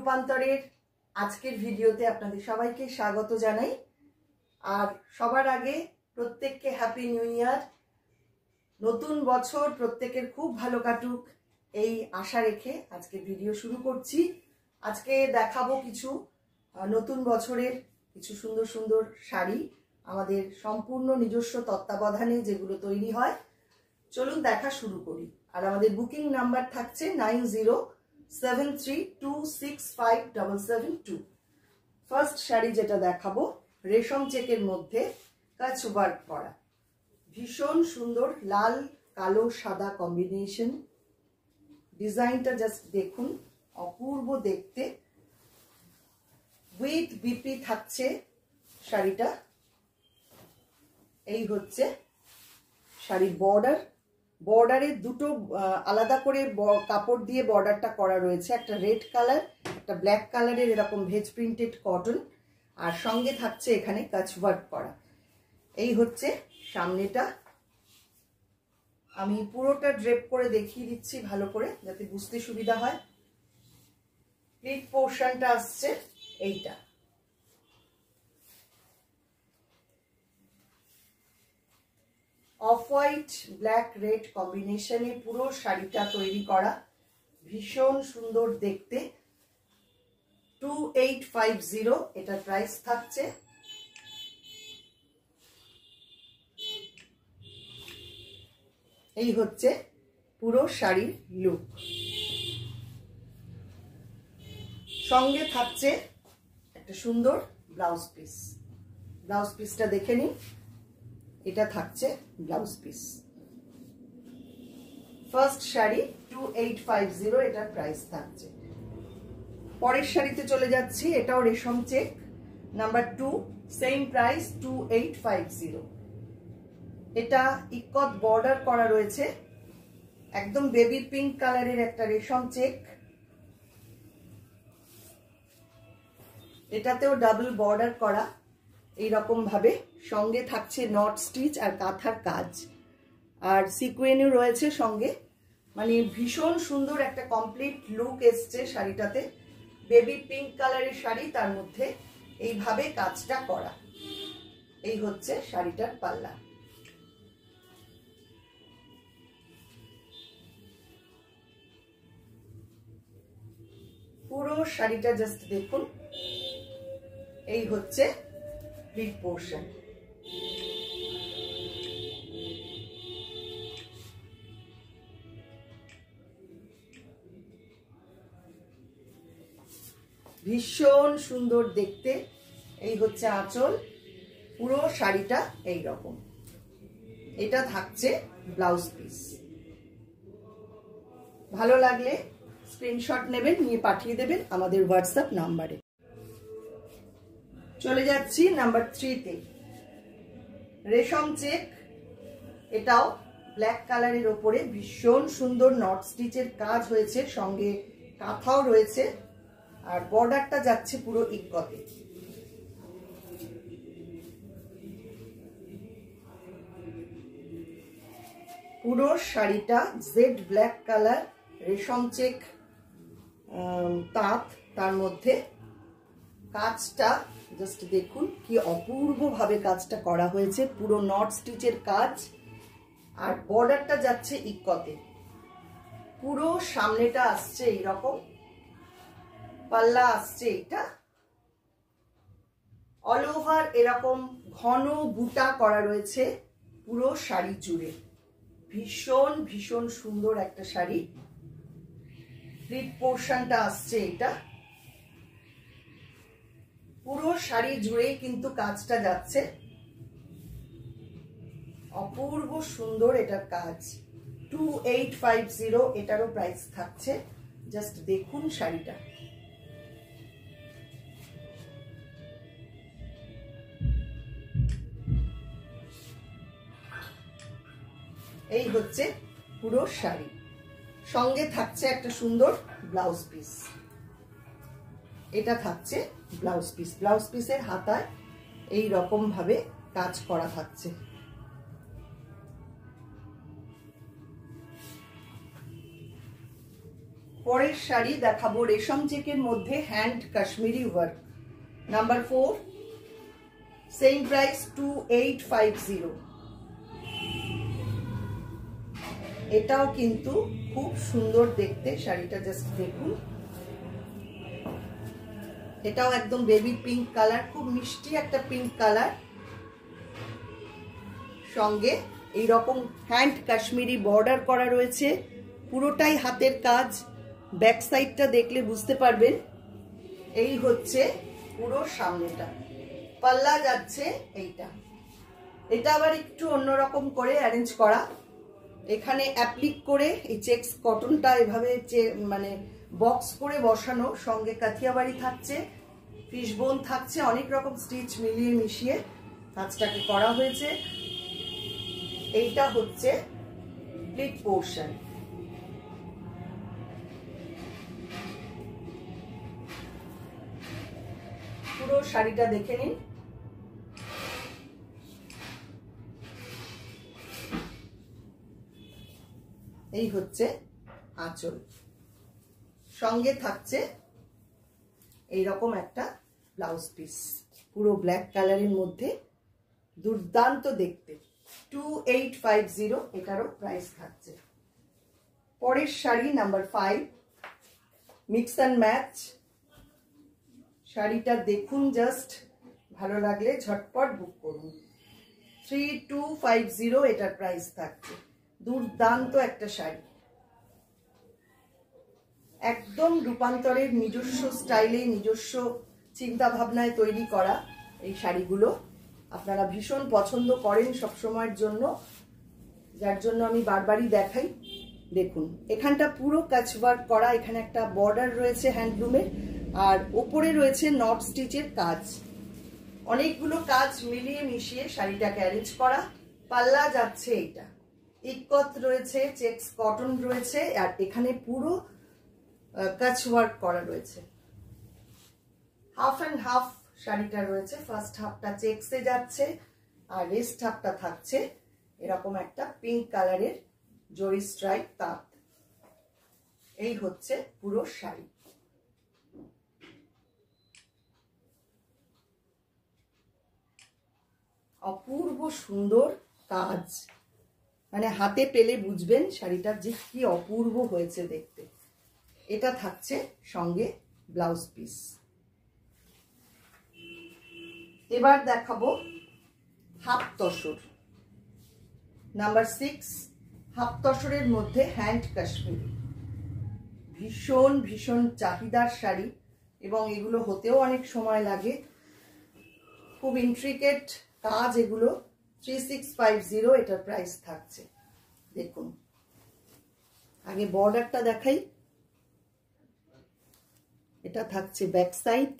রূপান্তরের আজকের ভিডিওতে আপনাদের সবাইকে স্বাগত জানাই। আর সবার আগে প্রত্যেককে হ্যাপি নিউ ইয়ার। নতুন বছর প্রত্যেকের খুব ভালো কাটুক এই আশা রেখে আজকে ভিডিও শুরু করছি। আজকে দেখাবো কিছু নতুন বছরের কিছু সুন্দর সুন্দর শাড়ি, আমাদের সম্পূর্ণ নিজস্ব তত্ত্বাবধানে যেগুলো তৈরি হয়। চলুন দেখা শুরু করি। আর আমাদের বুকিং নাম্বার থাকছে 9073265772। ফার্স্ট শাড়ি যেটা দেখাবো রেশম চেকের মধ্যে কাচ ওয়ার্ক করা, ভীষণ সুন্দর লাল কালো সাদা কম্বিনেশন। ডিজাইনটা জাস্ট দেখুন, অপূর্ব দেখতে। উইথ বিপি থাকছে শাড়িটা। এই হচ্ছে শাড়ির বর্ডার। বর্ডারে দুটো আলাদা করে কাপড় দিয়ে বর্ডারটা করা রয়েছে, একটা রেড কালার একটা ব্ল্যাক কালারের এরকম ভেজ প্রিন্টেড কটন, আর সঙ্গে থাকছে এখানে কাচ ওয়ার্ক করা। এই হচ্ছে সামনেটা। আমি পুরোটা ড্রেপ করে দেখিয়ে দিচ্ছি ভালো করে যাতে বুঝতে সুবিধা হয়। প্লিট পোর্শনটা আসছে এইটা। অফ হোয়াইট ব্ল্যাক রেড কম্বিনেশনে পুরো শাড়িটা তৈরি করা, ভীষণ সুন্দর দেখতে। 2850 এটার প্রাইস থাকছে। এই হচ্ছে পুরো শাড়ির লুক। সঙ্গে থাকছে একটা সুন্দর ব্লাউজ পিস। ব্লাউজ পিসটা দেখে নিন। এটা থাকছে ব্লাউজ পিস। ফার্স্ট শাড়ি 2850 এটার প্রাইস থাকছে। পরের শাড়িতে চলে যাচ্ছি। এটাও রেশম চেক, নাম্বার 2, সেম প্রাইস 2850। এটা ইকত বর্ডার করা রয়েছে, একদম বেবি পিঙ্ক কালারের একটা রেশম চেক। এটাতেও ডাবল বর্ডার করা এইরকম ভাবে। সঙ্গে থাকছে নট স্টিচ আর কাঁথার কাজ, আর সিকোয়েনও রয়েছে সঙ্গে। মানে ভীষণ সুন্দর একটা কমপ্লিট লুক এসছে শাড়িটাতে। বেবি পিঙ্ক কালারের শাড়ি, তার মধ্যে এইভাবে কাজটা করা। এই হচ্ছে শাড়িটার পাল্লা। পুরো শাড়িটা জাস্ট দেখুন। এই হচ্ছে প্লিট পোর্শন। ভীষণ সুন্দর দেখতে। এই হচ্ছে আঁচল। পুরো শাড়িটা এই রকম। এটা থাকছে ব্লাউজ পিস। ভালো লাগলে স্ক্রিনশট নেবেন, নিয়ে পাঠিয়ে দেবেন আমাদের হোয়াটসঅ্যাপ নাম্বারে। চলে যাচ্ছি নাম্বার 3-তে। রেশম চেক, এটাও ব্ল্যাক কালারের ওপরে ভীষণ সুন্দর নট স্টিচের কাজ হয়েছে, সঙ্গে কাঁথাও রয়েছে, আর বর্ডারটা যাচ্ছে পুরো ইকতে। পুরো শাড়িটা জেড ব্ল্যাক কালার রেশম চেক তাঁত, তার মধ্যে কাজটা জাস্ট দেখুন কি অপূর্ব ভাবে কাজটা করা হয়েছে। পুরো নট স্টিচের কাজ, আর বর্ডারটা যাচ্ছে ইকতে। পুরো সামনেটা আসছে এইরকম, পাল্লা আসছে এটা। অল ওভার এরকম ঘন বুটা করা রয়েছে পুরো শাড়ি জুড়ে। ভীষণ ভীষণ সুন্দর একটা শাড়ি। প্লিট পোর্শনটা আসছে এটা। পুরো শাড়ি জুড়েই কিন্তু কাজটা যাচ্ছে। অপূর্ব সুন্দর এটার কাজ। 2850 এটারও প্রাইস থাকছে। জাস্ট দেখুন শাড়িটা। এই হচ্ছে পুরো শাড়ি। সঙ্গে থাকছে একটা সুন্দর ব্লাউজ পিস। এটা থাকছে ব্লাউজ পিস। ব্লাউজ পিসের হাতায় এই রকম ভাবে কাজ করা থাকছে। পরের শাড়ি দেখাবো রেশম চেকের মধ্যে hand Kashmiri work, number 4, same price 2850। এটাও কিন্তু খুব সুন্দর দেখতে শাড়িটা, জাস্ট দেখুন। এটাও একদম বেবি পিঙ্ক কালার, খুব মিষ্টি একটা পিঙ্ক কালার, সঙ্গে এই রকম হ্যান্ড কাশ্মীরি বর্ডার করা রয়েছে, পুরোটাই হাতের কাজ। ব্যাক সাইডটা দেখলে বুঝতে পারবেন। এই হচ্ছে পুরো সামনেটা, পাল্লা যাচ্ছে এইটা। এটা আবার একটু অন্যরকম করে অ্যারেঞ্জ করা, এখানে অ্যাপ্লিক করে এই চেক্স কটনটা এভাবে মানে বক্স করে বসানো, সঙ্গে কাথিয়াবাড়ি থাকছে, ফিশবোন থাকছে, অনেক রকম স্টিচ মিলিয়ে মিশিয়ে কাজটাকে করা হয়েছে। এইটা হচ্ছে প্লিট পোর্শন। পুরো শাড়িটা দেখে নিন। এই হচ্ছে আঁচল, সঙ্গে থাকছে এইরকম একটা ব্লাউজ পিস, পুরো ব্ল্যাক কালারের মধ্যে, দুর্দান্ত দেখতে। 2850 এটারও প্রাইস থাকছে। পরের sari number 5, mix and match. শাড়িটা দেখুন, জাস্ট ভালো লাগলে ঝটপট বুক করুন। 3250 এটার প্রাইস থাকছে। দুর্দান্ত একটা শাড়ি, একদম রূপান্তরের নিজস্ব স্টাইলে, নিজস্ব চিন্তা ভাবনায় তৈরি করা এই শাড়িগুলো আপনারা ভীষণ পছন্দ করেন সবসময়ের জন্য, যার জন্য আমি বারবারই দেখাই। দেখুন এখানটা পুরো কাচ ওয়ার্ক করা, এখানে একটা বর্ডার রয়েছে হ্যান্ডলুমের, আর ওপরে রয়েছে নট স্টিচের কাজ। অনেকগুলো কাজ মিলিয়ে মিশিয়ে শাড়িটাকে অ্যারেঞ্জ করা। পাল্লা যাচ্ছে এইটা, ইকত রয়েছে, চেক্স কটন রয়েছে, আর এখানে পুরো কাচ ওয়ার্ক করা রয়েছে। হাফ অ্যান্ড হাফ শাড়িটা রয়েছে, ফার্স্ট হাফটা চেক্সে যাচ্ছে আর রেস্ট হাফটা থাকছে এরকম একটা পিঙ্ক কালারের জরি স্ট্রাইপ তাঁত। এই হচ্ছে পুরো শাড়ি। অপূর্ব সুন্দর কাজ, মানে হাতে পেলে বুঝবেন শাড়িটা যে কি অপূর্ব হয়েছে দেখতে। এটা থাকছে সঙ্গে ব্লাউজ পিস। এবার দেখাবো হাফ তসর, নাম্বার 6, হাফ তসরের মধ্যে হ্যান্ড কাশ্মীরি। ভীষণ ভীষণ চাহিদার শাড়ি, এবং এগুলো হতেও অনেক সময় লাগে, খুব ইন্ট্রিকেট কাজ এগুলো। 3650 এটার প্রাইস থাকছে। দেখুন আগে বর্ডারটা দেখাই। এটা থাকছে ব্যাক সাইড,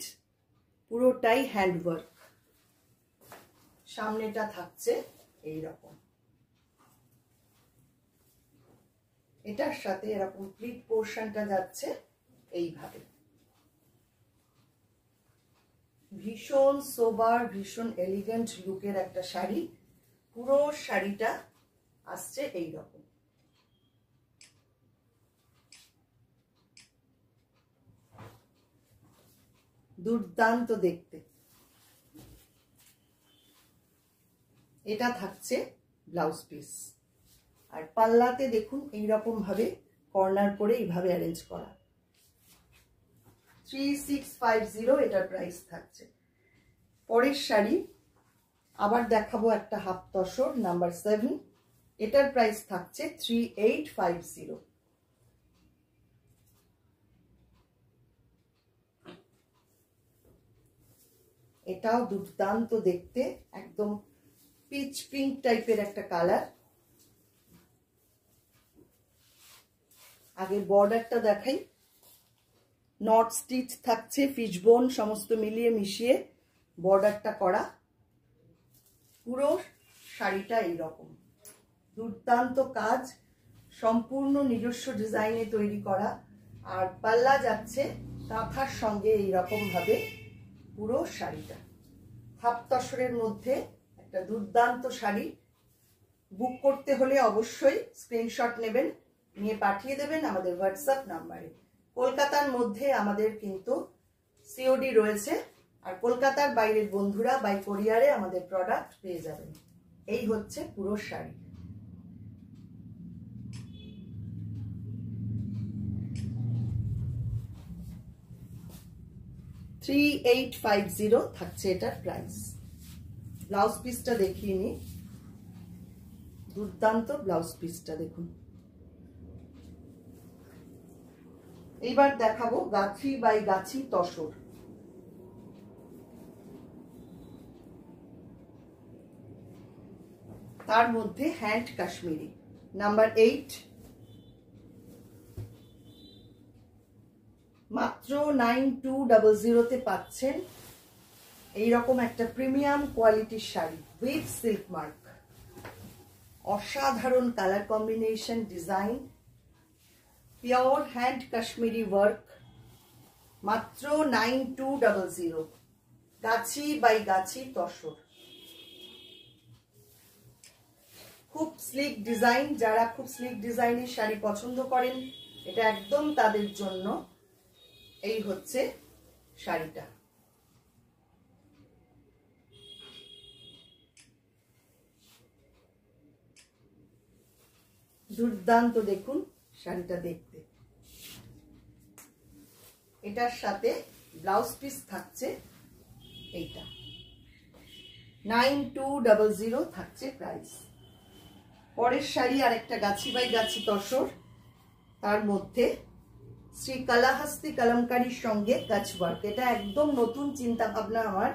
পুরোটাই হ্যান্ডওয়ার্ক। সামনেটা থাকছে এই রকম, এটার সাথে এরকম প্লিট পোর্শনটা যাচ্ছে এইভাবে। ভীষণ সোবার, ভীষণ এলিগেন্ট লুকের একটা শাড়ি। পুরো শাড়িটা আসছে এই রকম। দুর্দান্ত দেখতে। এটা থাকছে ব্লাউজ পিস, আর পাল্লাতে দেখুন এইরকম ভাবে কর্নার করে এইভাবে অ্যারেঞ্জ করা। 3650 এটার প্রাইস থাকছে। পরের শাড়ি আবার দেখাবো একটা হাফ তসর, নাম্বার 7, এটার প্রাইস থাকছে 3850। এটাও দুর্দান্ত দেখতে, একদম পিচ পিঙ্ক টাইপের একটা কালার। আগে বর্ডারটা দেখাই। নট স্টিচ থাকছে, ফিশবোন সমস্ত মিলিয়ে মিশিয়ে বর্ডারটা করা। পুরো শাড়িটা এইরকম দুর্দান্ত কাজ, সম্পূর্ণ নিজস্ব ডিজাইনে তৈরি করা। আর পাল্লা যাচ্ছে কাঁথার সঙ্গে এইরকম ভাবে পুরো শাড়িটা। হাফ তসরের মধ্যে একটা দুর্দান্ত শাড়ি। বুক করতে হলে অবশ্যই স্ক্রিনশট নেবেন, নিয়ে পাঠিয়ে দেবেন আমাদের হোয়াটসঅ্যাপ নাম্বারে। কলকাতার মধ্যে আমাদের কিন্তু সিওডি রয়েছে, আর কলকাতার বাইরের বন্ধুরা বাই কোরিয়ারে আমাদের প্রোডাক্ট পেয়ে যাবেন। এই হচ্ছে পুরো শাড়ি। $3850 থাকছে এটার প্রাইস। ব্লাউজ পিসটা দেখিয়ে নি, দুর্দান্ত ব্লাউজ পিসটা দেখুন। এইবার দেখাবো গাছি বাই গাছি তসর। তার মধ্যে হ্যান্ড কাশ্মীরি নাম্বার 8, মাত্র 9200 পাচ্ছেন এইরকম একটা প্রিমিয়াম কোয়ালিটির শাড়ি উইথ সিল্ক মার্ক। অসাধারণ colour combination, design, pure hand Kashmiri work, মাত্র 9200। গাছি বাই গাছি তসর। খুব স্লিক ডিজাইন, যারা খুব স্লিক ডিজাইনের শাড়ি পছন্দ করেন এটা একদম তাদের জন্য। এই হচ্ছে শাড়িটা। দুর্দান্ত দেখুন শাড়িটা দেখতে। এটার সাথে ব্লাউজ পিস থাকছে এইটা। 9200 থাকছে প্রাইস। পরের শাড়ি আরেকটা গাছি বাই গাছি তসর, তার মধ্যে শ্রী কালাহাস্তি কালামকারীর সঙ্গে কাচ ওয়ার্ক। এটা একদম নতুন চিন্তা ভাবনা আমার।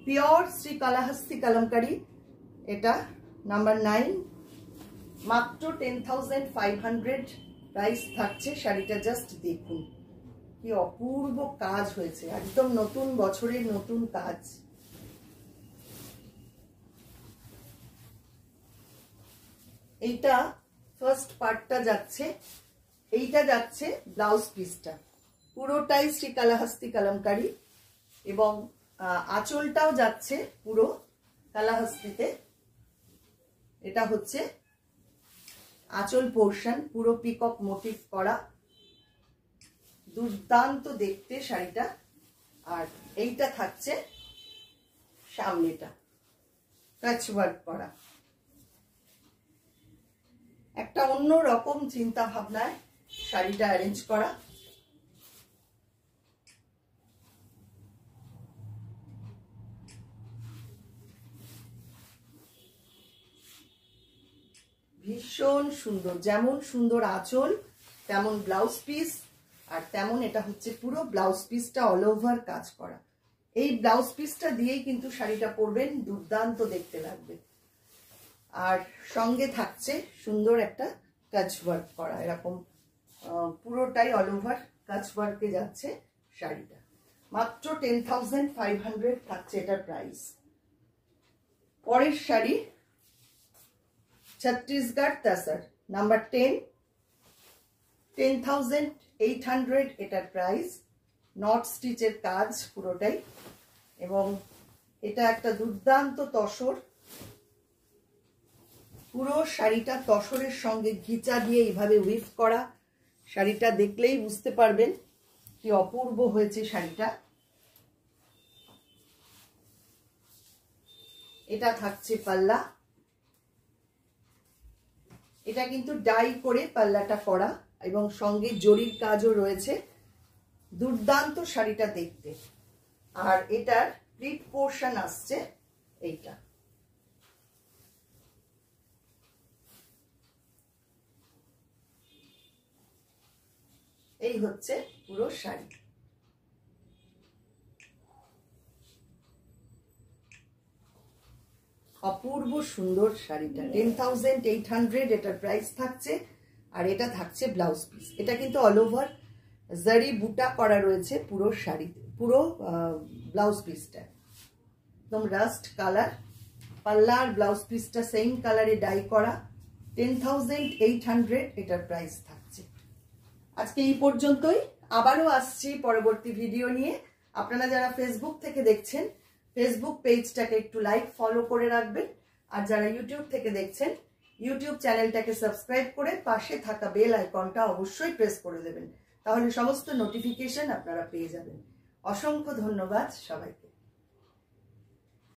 পিওর শ্রী কালাহাস্তি কালামকারী, এটা নাম্বার 9, মাত্র 10,500 প্রাইস থাকছে। শাড়িটা জাস্ট দেখুন কি অপূর্ব কাজ হয়েছে, একদম নতুন বছরের নতুন কাজ। এইটা ফার্স্ট পার্টটা যাচ্ছে, এইটা যাচ্ছে ব্লাউজ পিসটা, পুরোটাই শ্রী কালাহাস্তি কালামকারী এবং আঁচলটাও যাচ্ছে পুরো কালাহাস্তিতে। এটা হচ্ছে আঁচল পোর্শন, পুরো পিকক মোটিভ করা, দুর্দান্ত দেখতে শাড়িটা। আর এইটা থাকছে সামনেটা কাচ ওয়ার্ক করা। একটা অন্য রকম চিন্তা ভাবনায় শাড়িটা অ্যারেঞ্জ করা। ভীষণ সুন্দর, যেমন সুন্দর আঁচল তেমন ব্লাউজ পিস, আর তেমন এটা হচ্ছে পুরো ব্লাউজ পিসটা অল ওভার কাজ করা। এই ব্লাউজ পিসটা দিয়েই কিন্তু শাড়িটা পরবেন, দুর্দান্ত দেখতে লাগবে। আর সঙ্গে থাকছে সুন্দর একটা কাজ ওয়ার্ক করা, এরকম পুরোটাই অল ওভার কাজ ওয়ার্কে যাচ্ছে শাড়িটা। মাত্র 10,500 থাকছে এটার প্রাইস। পরের শাড়ি ছত্তিশগড় তাসার নাম্বার 10, 10,800 এটার প্রাইস। নট স্টিচের কাজ পুরোটাই, এবং এটা একটা দুর্দান্ত তসর। পুরো শাড়িটা তসরের সঙ্গে ঘিচা দিয়ে এইভাবে উইভ করা। শাড়িটা দেখলেই বুঝতে পারবেন কি অপূর্ব হয়েছে শাড়িটা। এটা থাকছে পাল্লা, এটা কিন্তু ডাই করে পাল্লাটা করা এবং সঙ্গে জরির কাজও রয়েছে। দুর্দান্ত শাড়িটা দেখতে। আর এটার প্লিট পোর্শন আসছে এইটা। এই হচ্ছে পুরো শাড়ি। অপূর্ব সুন্দর শাড়িটা। 10,800 এটার প্রাইস থাকছে। আর এটা থাকছে ব্লাউজ পিস। এটা কিন্তু অল ওভার জারি বুটা করা রয়েছে পুরো শাড়িতে, পুরো ব্লাউজ পিসটা একদম রাস্ট কালার। পাল্লা আর ব্লাউজ পিসটা সেম কালারে ডাই করা। 10,800 এটার প্রাইস থাকছে। আজকে এই পর্যন্তই। আবারও আসছি পরবর্তী ভিডিও নিয়ে। আপনারা যারা ফেসবুক থেকে দেখছেন, ফেসবুক পেজটাকে একটু লাইক ফলো করে রাখবেন। আর যারা ইউটিউব থেকে দেখছেন, ইউটিউব চ্যানেলটাকে সাবস্ক্রাইব করে পাশে থাকা বেল আইকনটা অবশ্যই প্রেস করে দেবেন। তাহলে সমস্ত নোটিফিকেশন আপনারা পেয়ে যাবেন। অসংখ্য ধন্যবাদ সবাইকে।